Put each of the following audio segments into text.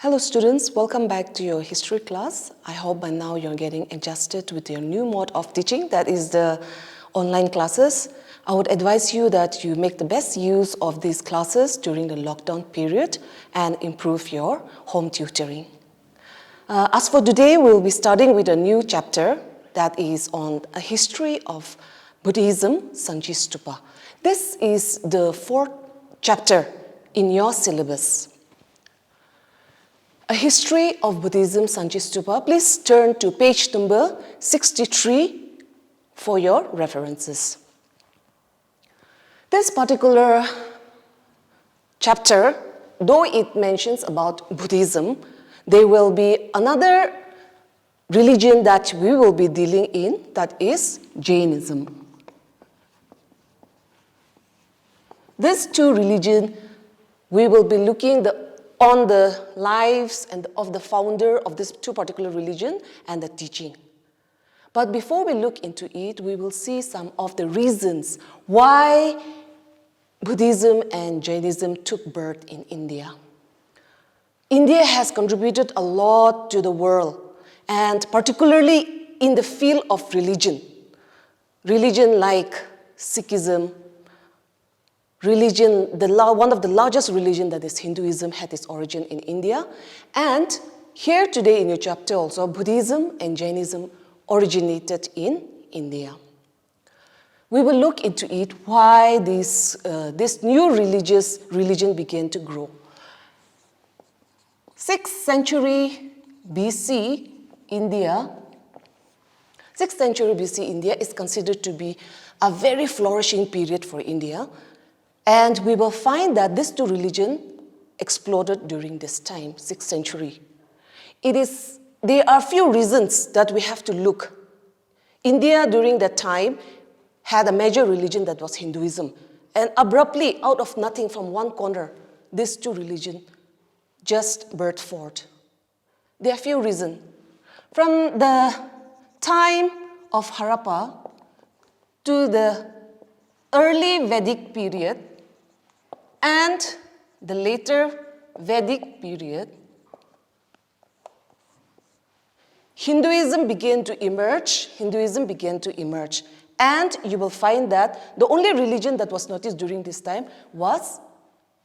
Hello students, welcome back to your history class. I hope by now you're getting adjusted with your new mode of teaching, that is the online classes. I would advise you that you make the best use of these classes during the lockdown period and improve your home tutoring. As for today, we'll be starting with a new chapter that is on a history of Buddhism, Sanchi Stupa. This is the fourth chapter in your syllabus. A history of Buddhism, Sanchi Stupa. Please turn to page number 63 for your references. This particular chapter, though it mentions about Buddhism, there will be another religion that we will be dealing in, that is Jainism. These two religions, we will be looking on the lives of the founder of this two particular religion and the teaching. But before we look into it, we will see some of the reasons why Buddhism and Jainism took birth in India. India has contributed a lot to the world, and particularly in the field of religion. Religion like Sikhism, one of the largest religions, that is Hinduism, had its origin in India. And here today in your chapter also, Buddhism and Jainism originated in India. We will look into it, why this new religion began to grow. 6th century BC, India is considered to be a very flourishing period for India. And we will find that these two religions exploded during this time, 6th century. There are few reasons that we have to look. India during that time had a major religion that was Hinduism. And abruptly, out of nothing, from one corner, these two religions just birthed forth. There are few reasons. From the time of Harappa to the early Vedic period, and the later Vedic period, Hinduism began to emerge, and you will find that the only religion that was noticed during this time was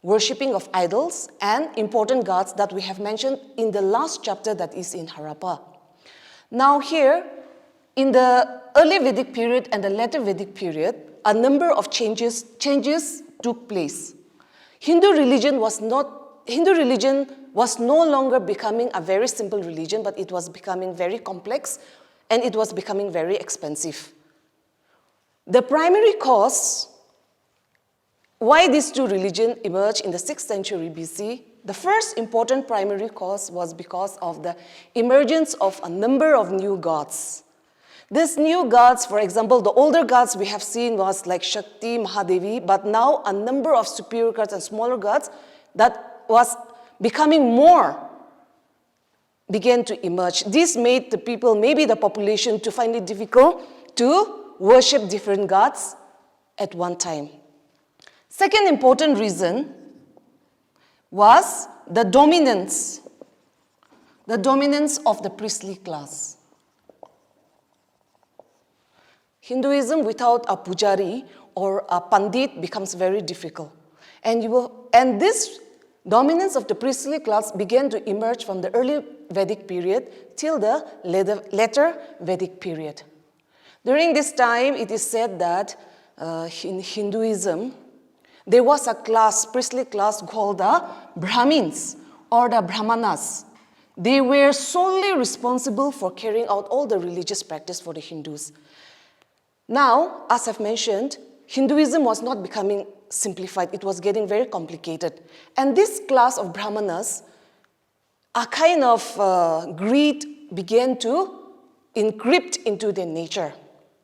worshipping of idols and important gods that we have mentioned in the last chapter, that is in Harappa. Now here, in the early Vedic period and the later Vedic period, a number of changes took place. Hindu religion was no longer becoming a very simple religion, but it was becoming very complex, and it was becoming very expensive. The primary cause why these two religions emerged in the 6th century BC, the first important primary cause was because of the emergence of a number of new gods. These new gods, for example, the older gods we have seen was like Shakti, Mahadevi, but now a number of superior gods and smaller gods that was becoming more began to emerge. This made the people, maybe the population, to find it difficult to worship different gods at one time. Second important reason was the dominance of the priestly class. Hinduism without a pujari or a pandit becomes very difficult. And this dominance of the priestly class began to emerge from the early Vedic period till the later Vedic period. During this time, it is said that in Hinduism, there was a priestly class called the Brahmins or the Brahmanas. They were solely responsible for carrying out all the religious practice for the Hindus. Now, as I've mentioned, Hinduism was not becoming simplified. It was getting very complicated. And this class of Brahmanas, a kind of greed began to encrypt into their nature.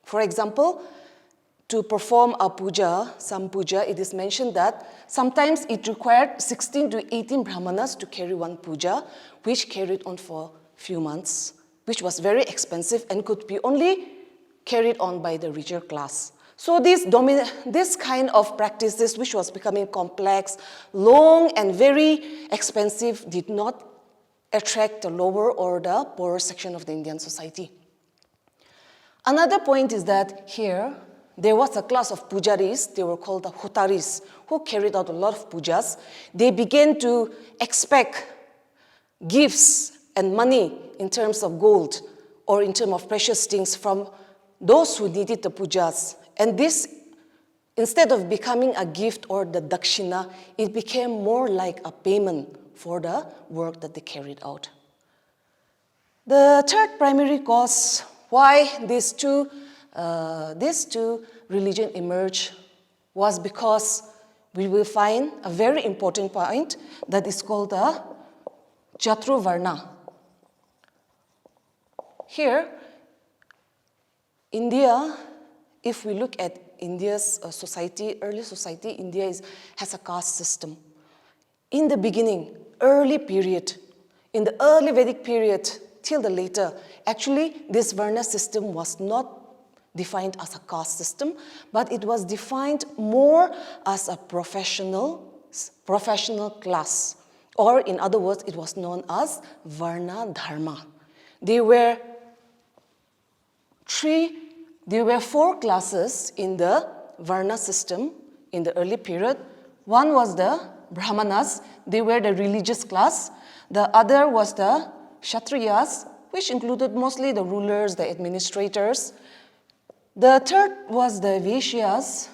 For example, to perform a puja, some puja, it is mentioned that sometimes it required 16 to 18 Brahmanas to carry one puja, which carried on for a few months, which was very expensive and could be only carried on by the richer class. So this kind of practices, which was becoming complex, long and very expensive, did not attract the lower or the poorer section of the Indian society. Another point is that here, there was a class of pujaris, they were called the hutaris, who carried out a lot of pujas. They began to expect gifts and money in terms of gold or in terms of precious things from those who needed the pujas. And this, instead of becoming a gift or the dakshina, it became more like a payment for the work that they carried out. The third primary cause why these two religions emerged was because we will find a very important point that is called the Jatruvarna. Here, India, if we look at India's society, early society, India has a caste system. In the beginning, early period, in the early Vedic period till the later, actually this Varna system was not defined as a caste system, but it was defined more as a professional class. Or in other words, it was known as Varna Dharma. There were four classes in the Varna system in the early period. One was the Brahmanas, they were the religious class. The other was the Kshatriyas, which included mostly the rulers, the administrators. The third was the Vaishyas,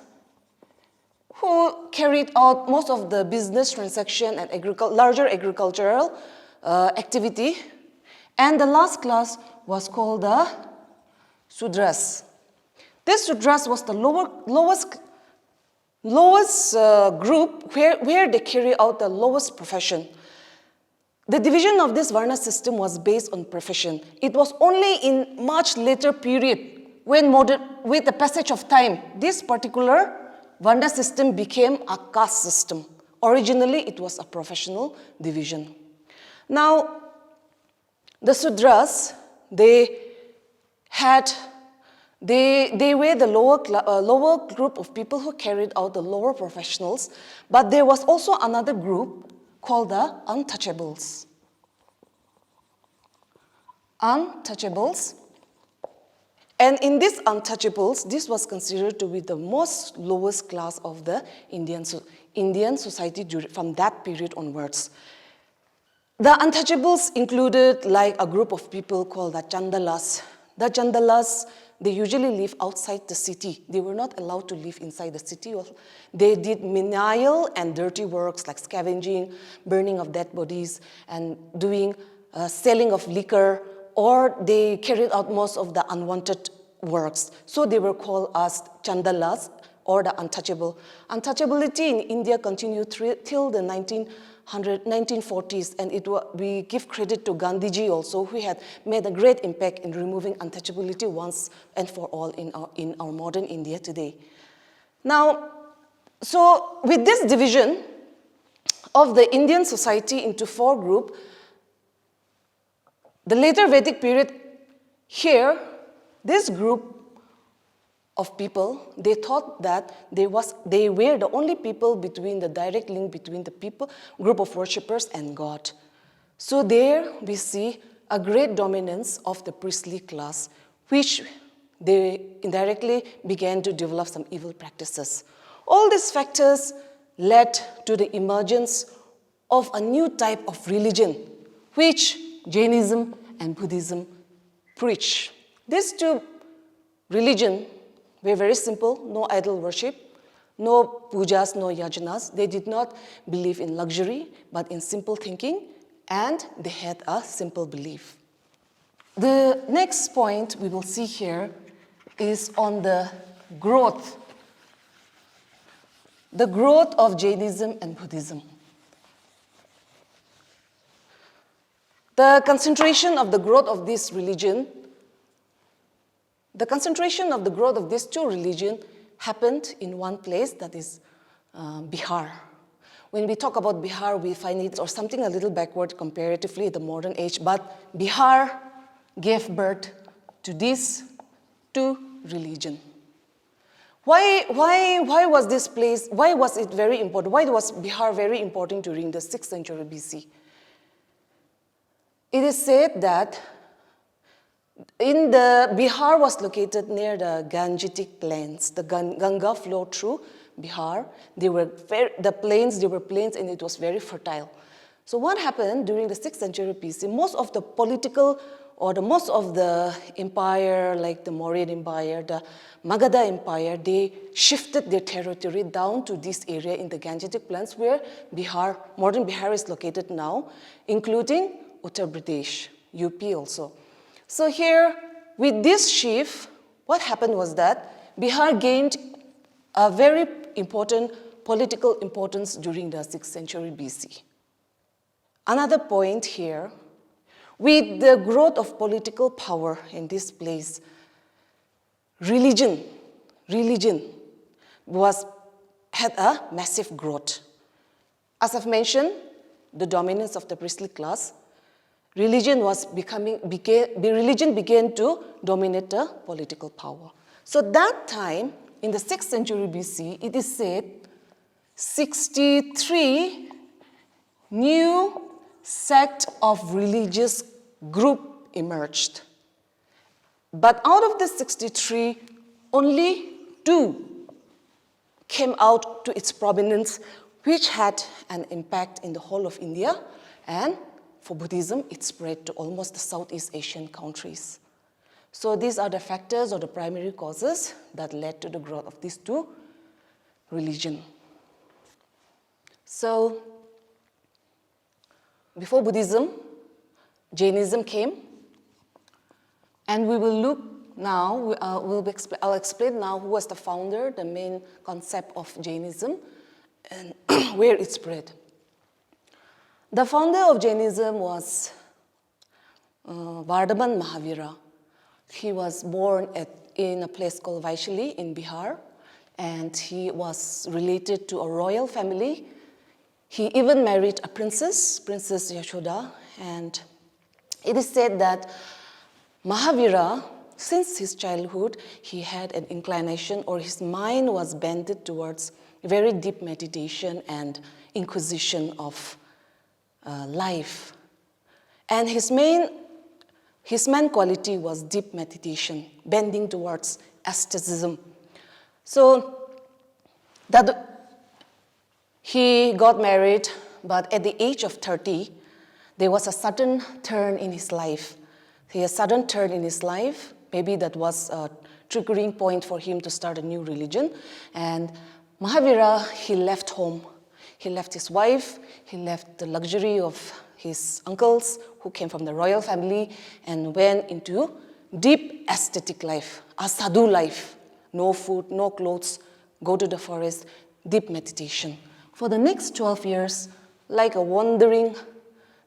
who carried out most of the business transaction and larger agricultural activity. And the last class was called the Sudras. This Sudras was the lowest group where they carry out the lowest profession. The division of this Varna system was based on profession. It was only in much later period when with the passage of time, this particular Varna system became a caste system. Originally, it was a professional division. Now, the Sudras, they were the lower group of people who carried out the lower professionals, but there was also another group called the untouchables. Untouchables. And in these untouchables, this was considered to be the most lowest class of the Indian society from that period onwards. The untouchables included like a group of people called the Chandalas. The Chandalas, they usually live outside the city. They were not allowed to live inside the city. They did menial and dirty works like scavenging, burning of dead bodies, and doing selling of liquor, or they carried out most of the unwanted works. So they were called as Chandalas or the untouchable. Untouchability in India continued till the 1940s, and we give credit to Gandhiji also, who had made a great impact in removing untouchability once and for all in our modern India today. Now, so with this division of the Indian society into four groups, the later Vedic period here, this group of people, they thought that they were the only people between the direct link between the group of worshippers and God. So there we see a great dominance of the priestly class, which they indirectly began to develop some evil practices. All these factors led to the emergence of a new type of religion, which Jainism and Buddhism preach. These two religions were very simple: no idol worship, no pujas, no yajanas. They did not believe in luxury, but in simple thinking, and they had a simple belief. The next point we will see here is on the growth of Jainism and Buddhism. The concentration of the growth of this religion, the concentration of the growth of these two religions happened in one place, that is Bihar. When we talk about Bihar, we find it or something a little backward comparatively in the modern age, but Bihar gave birth to these two religions. Why was this place, why was it very important? Why was Bihar very important during the 6th century BC? It is said that in the Bihar was located near the Gangetic plains. The Ganga flowed through Bihar. They were plains and it was very fertile. So what happened during the 6th century BC, most of the political or most of the empire, like the Mauryan Empire, the Magadha Empire, they shifted their territory down to this area in the Gangetic plains where Bihar, modern Bihar is located now, including Uttar Pradesh, UP also. So here, with this shift, what happened was that Bihar gained a very important political importance during the 6th century BC. Another point here, with the growth of political power in this place, religion had a massive growth. As I've mentioned, the dominance of the priestly class, religion began to dominate the political power. So that time, in the 6th century BC, it is said 63 new sect of religious group emerged. But out of the 63, only 2 came out to its prominence, which had an impact in the whole of India, and for Buddhism, it spread to almost the Southeast Asian countries. So these are the factors or the primary causes that led to the growth of these 2 religions. So before Buddhism, Jainism came, and we will look now, I'll explain now who was the founder, the main concept of Jainism, and where it spread. The founder of Jainism was Vardhaman Mahavira. He was born in a place called Vaishali in Bihar, and he was related to a royal family. He even married a princess, Princess Yashoda, and it is said that Mahavira, since his childhood, he had an inclination, or his mind was bent towards very deep meditation and inquisition of life. And his main quality was deep meditation, bending towards asceticism. So that he got married, but at the age of 30, there was a sudden turn in his life. Maybe that was a triggering point for him to start a new religion. And Mahavira, he left home. He left his wife, he left the luxury of his uncles who came from the royal family, and went into deep ascetic life, a sadhu life. No food, no clothes, go to the forest, deep meditation. For the next 12 years, like a wandering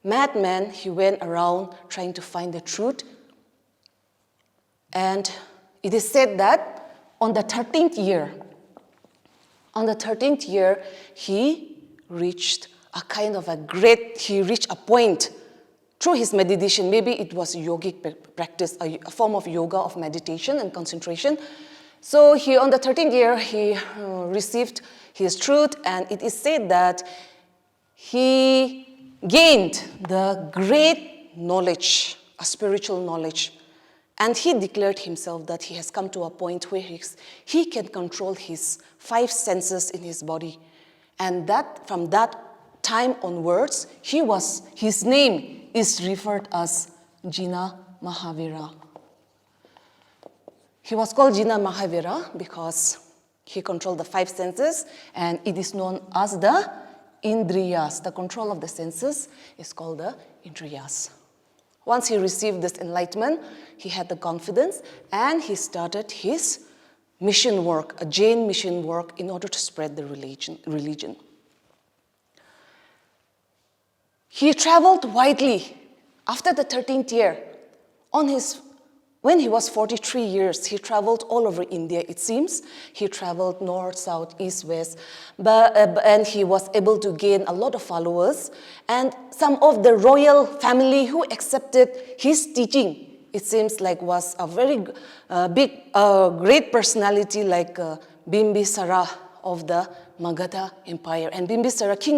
madman, he went around trying to find the truth. And it is said that on the 13th year, he reached a point through his meditation. Maybe it was a yogic practice, a form of yoga of meditation and concentration. So on the 13th year, he received his truth, and it is said that he gained the great knowledge, a spiritual knowledge. And he declared himself that he has come to a point where he can control his 5 senses in his body. And that from that time onwards, his name is referred as Jina Mahavira. He was called Jina Mahavira because he controlled the 5 senses, and it is known as the Indriyas. The control of the senses is called the Indriyas. Once he received this enlightenment, he had the confidence, and he started his mission work, a Jain mission work, in order to spread the religion. He traveled widely. After the 13th year, when he was 43 years, he traveled all over India, it seems. He traveled north, south, east, west, and he was able to gain a lot of followers. And some of the royal family who accepted his teaching, it seems like was a very great personality like Bimbisara of the Magadha Empire. And King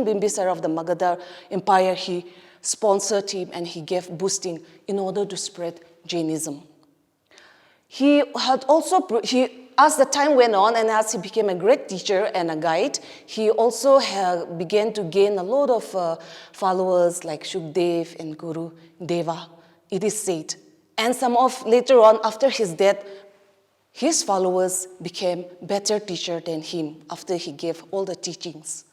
Bimbisara of the Magadha Empire, he sponsored him and he gave boosting in order to spread Jainism. He had also, as the time went on and as he became a great teacher and a guide, he also began to gain a lot of followers like Shukdev and Guru Deva, it is said. And later on, after his death, his followers became better teacher than him after he gave all the teachings.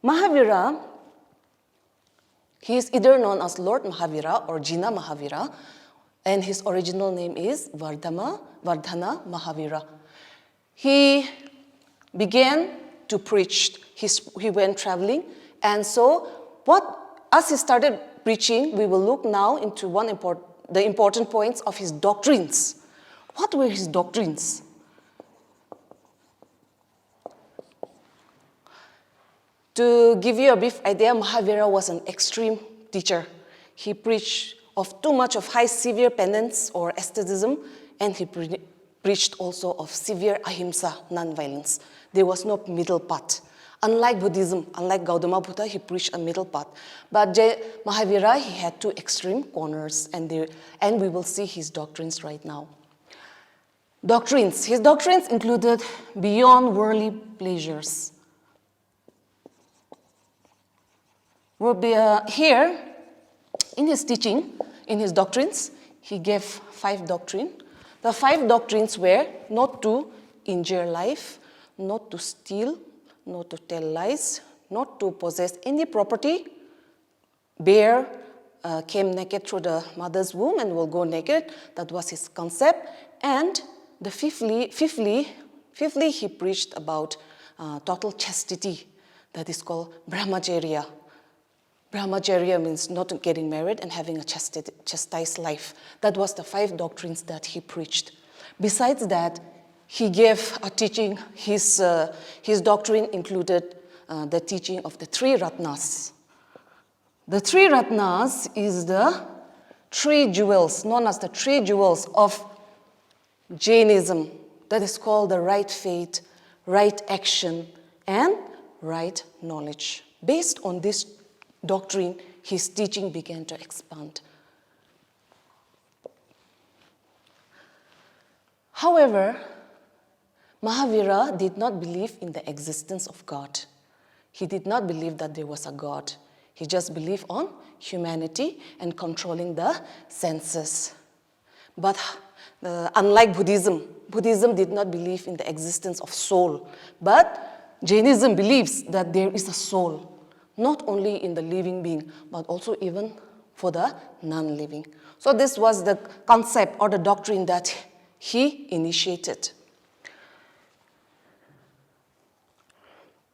Mahavira, he is either known as Lord Mahavira or Jina Mahavira, and his original name is Vardhana Mahavira. He began to preach. He went traveling, and so as he started preaching, we will look now into the important points of his doctrines. What were his doctrines? To give you a brief idea, Mahavira was an extreme teacher. He preached of too much of high severe penance or asceticism, and he preached also of severe ahimsa, non-violence. There was no middle path. Unlike Buddhism, unlike Gautama Buddha, he preached a middle path. But Mahavira, he had two extreme corners, and we will see his doctrines right now. Doctrines. His doctrines included beyond worldly pleasures. Here, in his teaching, in his doctrines, he gave 5 doctrines. The 5 doctrines were not to injure life, not to steal, not to tell lies, not to possess any property, bear, came naked through the mother's womb and will go naked. That was his concept. And fifthly, he preached about total chastity. That is called brahmacharya. Brahmacharya means not getting married and having a chastised life. That was the 5 doctrines that he preached. Besides that, he gave a teaching. His doctrine included the teaching of the 3 Ratnas. The 3 Ratnas is the 3 jewels, known as the 3 jewels of Jainism. That is called the right faith, right action, and right knowledge. Based on this doctrine, his teaching began to expand. However, Mahavira did not believe in the existence of God. He did not believe that there was a God. He just believed on humanity and controlling the senses. But unlike Buddhism, Buddhism did not believe in the existence of soul. But Jainism believes that there is a soul, not only in the living being, but also even for the non-living. So this was the concept or the doctrine that he initiated.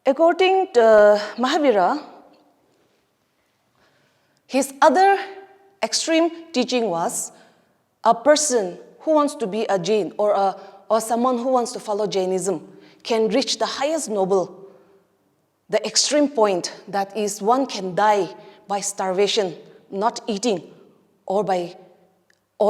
According to Mahavira, his other extreme teaching was a person who wants to be a Jain or someone who wants to follow Jainism can reach the highest noble, the extreme point, that is one can die by starvation, not eating, or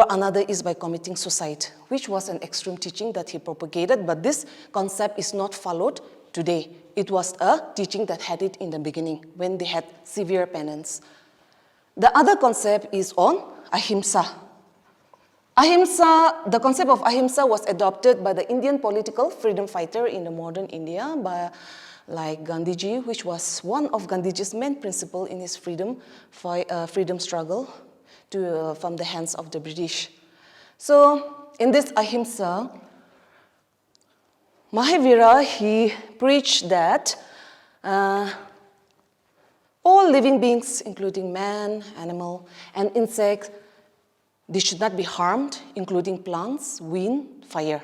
another is by committing suicide, which was an extreme teaching that he propagated, but this concept is not followed today. It was a teaching that had it in the beginning when they had severe penance. The other concept is on ahimsa. Ahimsa, the concept of ahimsa was adopted by the Indian political freedom fighter in the modern India, like Gandhiji, which was one of Gandhiji's main principles in his freedom struggle from the hands of the British. So in this ahimsa, Mahavira, he preached that all living beings, including man, animal, and insect, they should not be harmed, including plants, wind, fire,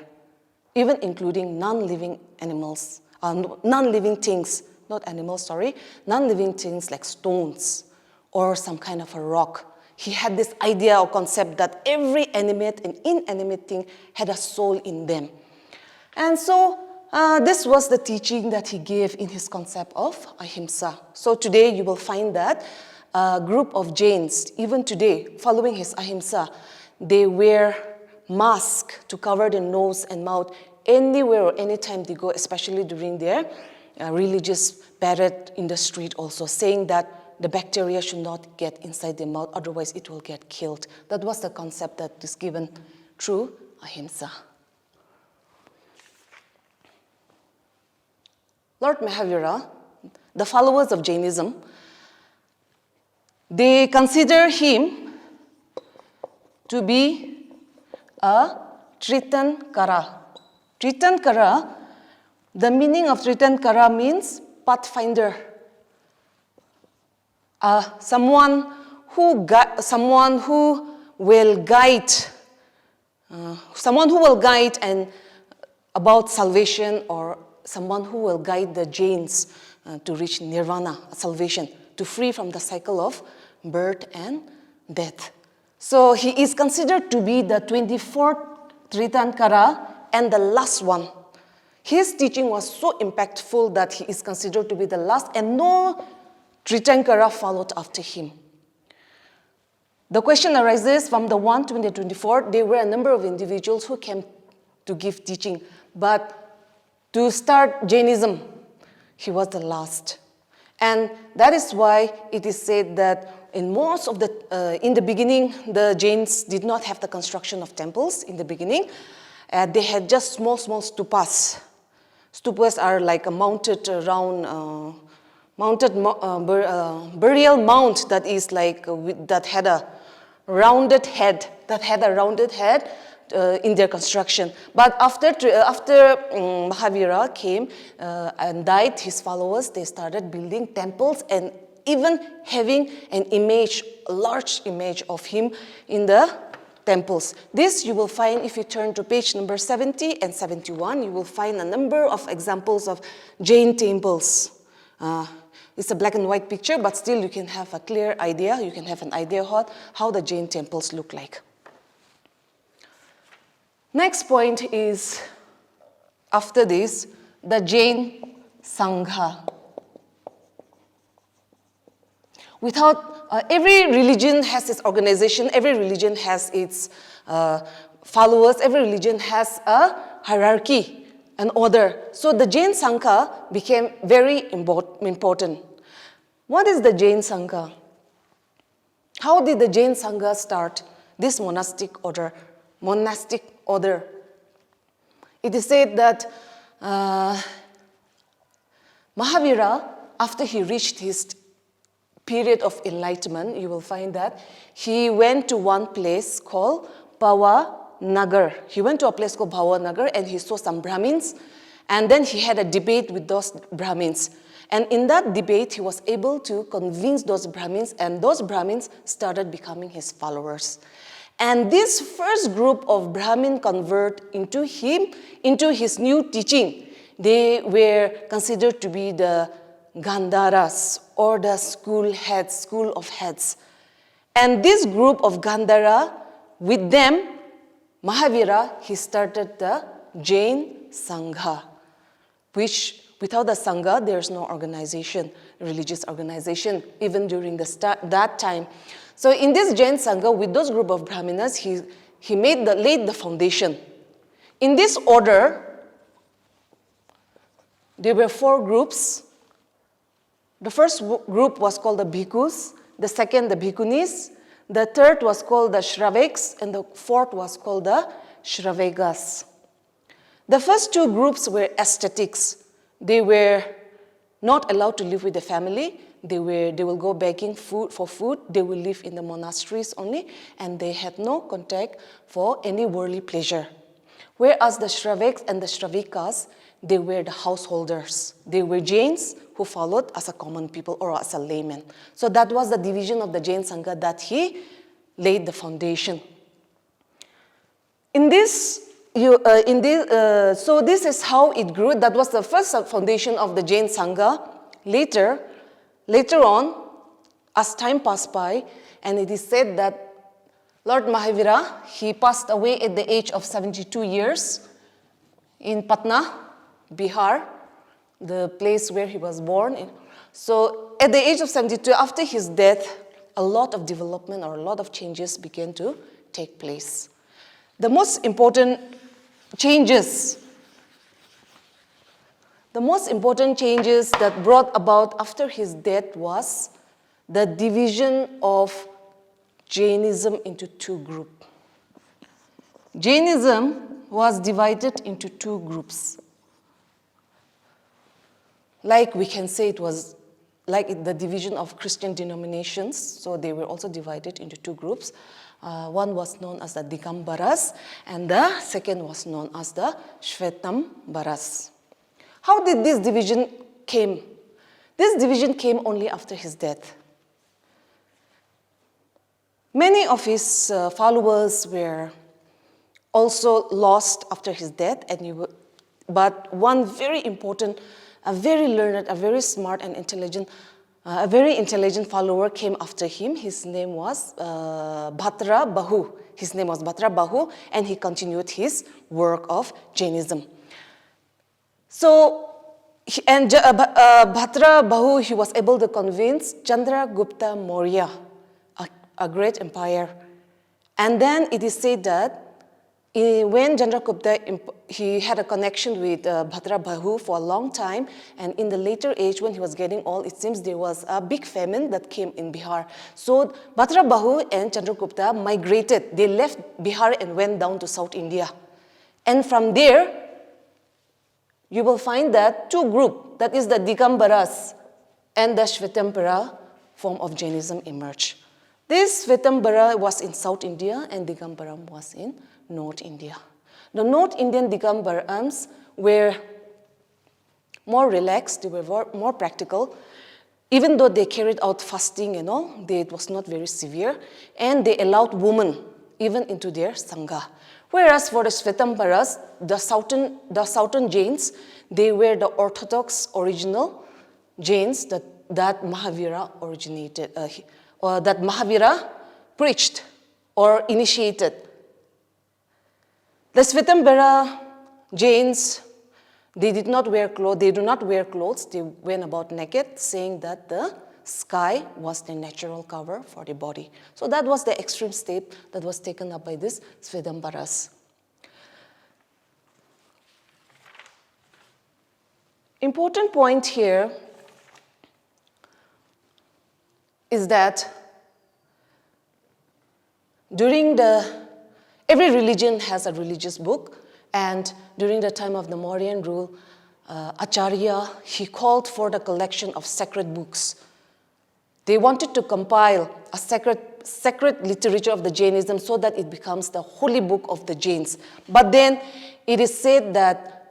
even including non-living animals, non-living things, not animals, sorry, non-living things like stones or some kind of a rock. He had this idea or concept that every animate and inanimate thing had a soul in them. And so this was the teaching that he gave in his concept of ahimsa. So today you will find that a group of Jains, even today, following his ahimsa, they wear masks to cover their nose and mouth anywhere or anytime they go, especially during their religious parade in the street also, saying that the bacteria should not get inside the mouth, otherwise it will get killed. That was the concept that is given through ahimsa. Lord Mahavira, the followers of Jainism, they consider him to be a Tirthankara. Tirthankara, the meaning of Tirthankara means pathfinder. Someone who will guide, and about salvation, or someone who will guide the Jains to reach nirvana, salvation, to free from the cycle of birth and death. So he is considered to be the 24th Tirthankara and the last one. His teaching was so impactful that he is considered to be the last, and no Tirthankara followed after him. The question arises from the 1 to the 24, there were a number of individuals who came to give teaching, but to start Jainism, he was the last. And that is why it is said that in the beginning, the Jains did not have the construction of temples in the beginning. They had just small stupas. Stupas are like a mounted round, burial mound that is like that had a rounded head. In their construction. But after Mahavira came and died, his followers, they started building temples and even having an image, a large image of him in the temples. This you will find if you turn to page number 70 and 71, you will find a number of examples of Jain temples. It's a black and white picture, but still you can have a clear idea, you can have an idea of how the Jain temples look like. Next point is, after this, the Jain Sangha. Every religion has its organization, every religion has its followers, every religion has a hierarchy, an order. So the Jain Sangha became very important. What is the Jain Sangha? How did the Jain Sangha start this monastic order? It is said that Mahavira, after he reached his period of enlightenment, you will find that he went to one place called Bhavanagar. He went to a place called Bhavanagar and he saw some Brahmins, and then he had a debate with those Brahmins. And in that debate, he was able to convince those Brahmins, and those Brahmins started becoming his followers. And this first group of Brahmin convert into his new teaching. They were considered to be the Gandharas, or the school of heads. And this group of Gandhara, with them, Mahavira, he started the Jain Sangha, which without the Sangha, there's no organization, religious organization, even during that time. So in this Jain Sangha, with those group of Brahmanas, he laid the foundation. In this order, there were 4 groups. The first group was called the Bhikkhus, the second the Bhikkhunis, the third was called the Shravaks, and the fourth was called the Shravakas. The first 2 groups were ascetics. They were not allowed to live with the family. They will go begging for food. They will live in the monasteries only, and they had no contact for any worldly pleasure. Whereas the Shravaks and the Shravakas, they were the householders. They were Jains who followed as a common people or as a layman. So that was the division of the Jain Sangha that he laid the foundation. So this is how it grew. That was the first foundation of the Jain Sangha. Later on, as time passed by, and it is said that Lord Mahavira, he passed away at the age of 72 years in Patna, Bihar, the place where he was born. So at the age of 72, after his death, a lot of development or a lot of changes began to take place. The most important changes that brought about after his death was the division of Jainism into two groups. Jainism was divided into two groups. Like we can say it was like the division of Christian denominations, so they were also divided into two groups. One was known as the Digambaras, and the second was known as the Shvetambaras. How did this division came? This division came only after his death. Many of his followers were also lost after his death, but one very important, a very learned, a very smart and intelligent, a very intelligent follower came after him. His name was Bhatra Bahu. His name was Bhatra Bahu, and he continued his work of Jainism. So, Bhatra Bahu, he was able to convince Chandragupta Maurya, a great empire. And then it is said that when Chandragupta, he had a connection with Bhatra Bahu for a long time, and in the later age when he was getting old, it seems there was a big famine that came in Bihar. So Bhatra Bahu and Chandragupta migrated. They left Bihar and went down to South India. And from there, you will find that two groups, that is the Digambaras and the Shvetambara form of Jainism emerged. This Shvetambara was in South India and Digambara was in North India. The North Indian Digambarans were more relaxed, they were more practical. Even though they carried out fasting and all, it was not very severe, and they allowed women even into their Sangha. Whereas for the Shvetambaras, the southern Jains, they were the orthodox original Jains that Mahavira originated, or that Mahavira preached or initiated. The Shvetambara Jains, they do not wear clothes, they went about naked, saying that the sky was the natural cover for the body. So that was the extreme step that was taken up by these Shvetambaras. Important point here is that every religion has a religious book, and during the time of the Mauryan rule, Acharya, he called for the collection of sacred books. They wanted to compile a sacred literature of the Jainism so that it becomes the holy book of the Jains. But then it is said that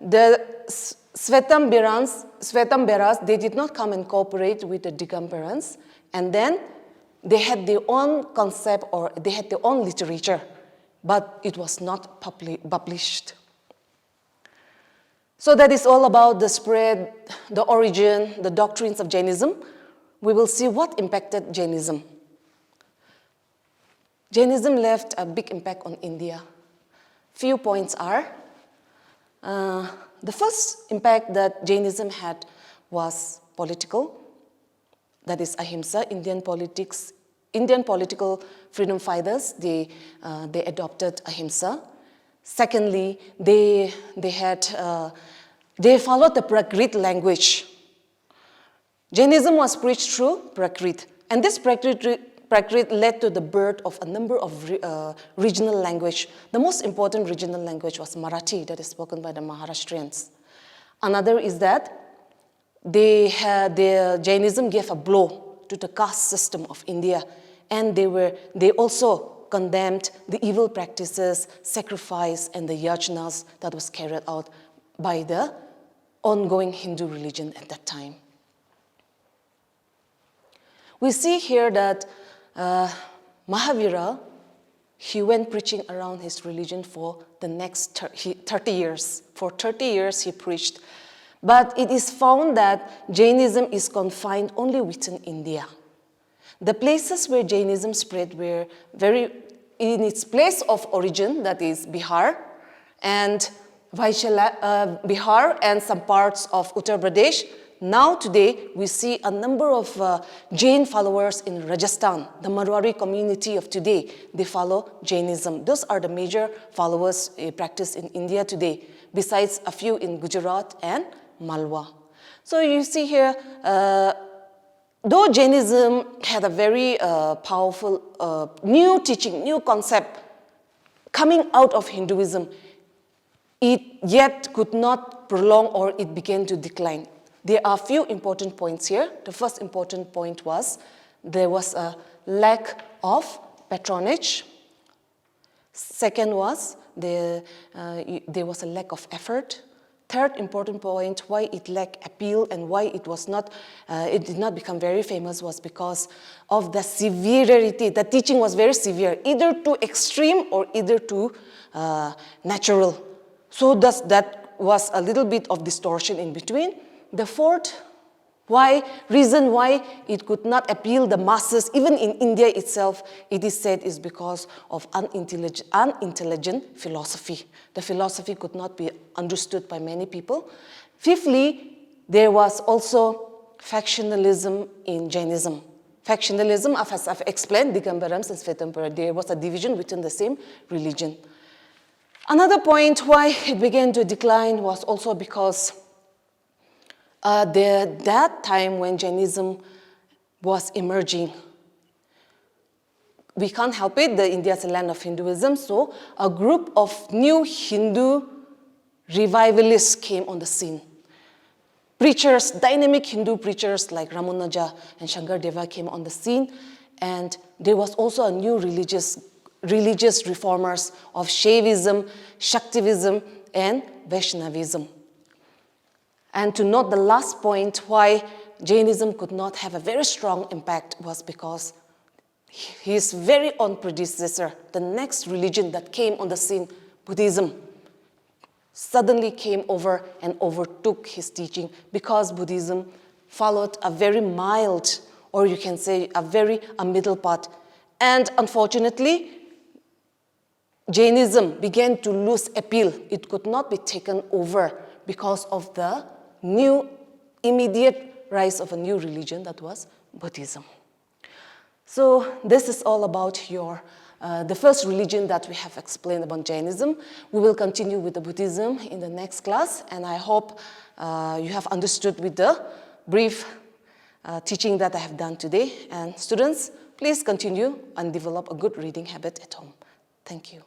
the Shvetambaras, they did not come and cooperate with the Digambarans, and then they had their own concept or they had their own literature, but it was not published. So that is all about the spread, the origin, the doctrines of Jainism. We will see what impacted Jainism. Jainism left a big impact on India. Few points are, the first impact that Jainism had was political. That is ahimsa. Indian political freedom fighters, they adopted ahimsa. Secondly, they followed the Prakrit language. Jainism was preached through Prakrit, and this Prakrit led to the birth of a number of regional language. The most important regional language was Marathi, that is spoken by the Maharashtrians. Another is that Jainism gave a blow to the caste system of India, and they also condemned the evil practices, sacrifice, and the yajnas that was carried out by the ongoing Hindu religion at that time. We see here that Mahavira, he went preaching around his religion for the next 30 years. For 30 years he preached. But it is found that Jainism is confined only within India. The places where Jainism spread were in its place of origin, that is Bihar, and Bihar and some parts of Uttar Pradesh. Now today, we see a number of Jain followers in Rajasthan, the Marwari community of today. They follow Jainism. Those are the major followers practiced in India today, besides a few in Gujarat and Malwa. So you see here, though Jainism had a very powerful new teaching, new concept coming out of Hinduism, it yet could not prolong or it began to decline. There are a few important points here. The first important point was there was a lack of patronage. Second was there was a lack of effort. Third important point, why it lacked appeal and why it did not become very famous was because of the severity. The teaching was very severe, either too extreme or either too natural. So thus that was a little bit of distortion in between. The fourth reason why it could not appeal the masses, even in India itself, it is said is because of unintelligent philosophy. The philosophy could not be understood by many people. Fifthly, there was also factionalism in Jainism. Factionalism, as I've explained, Digambarams and Svetambaras, there was a division within the same religion. Another point why it began to decline was also because that time when Jainism was emerging, we can't help it, India is a land of Hinduism, so a group of new Hindu revivalists came on the scene. Preachers, dynamic Hindu preachers like Ramanuja and Shankardeva came on the scene, and there was also a new religious reformers of Shaivism, Shaktivism, and Vaishnavism. And to note the last point why Jainism could not have a very strong impact was because his very own predecessor, the next religion that came on the scene, Buddhism, suddenly came over and overtook his teaching because Buddhism followed a very mild, or you can say a middle path. And unfortunately, Jainism began to lose appeal. It could not be taken over because of the new immediate rise of a new religion that was Buddhism. So this is all about the first religion that we have explained about Jainism. We will continue with the Buddhism in the next class, and I hope you have understood with the brief teaching that I have done today. And students, please continue and develop a good reading habit at home. Thank you.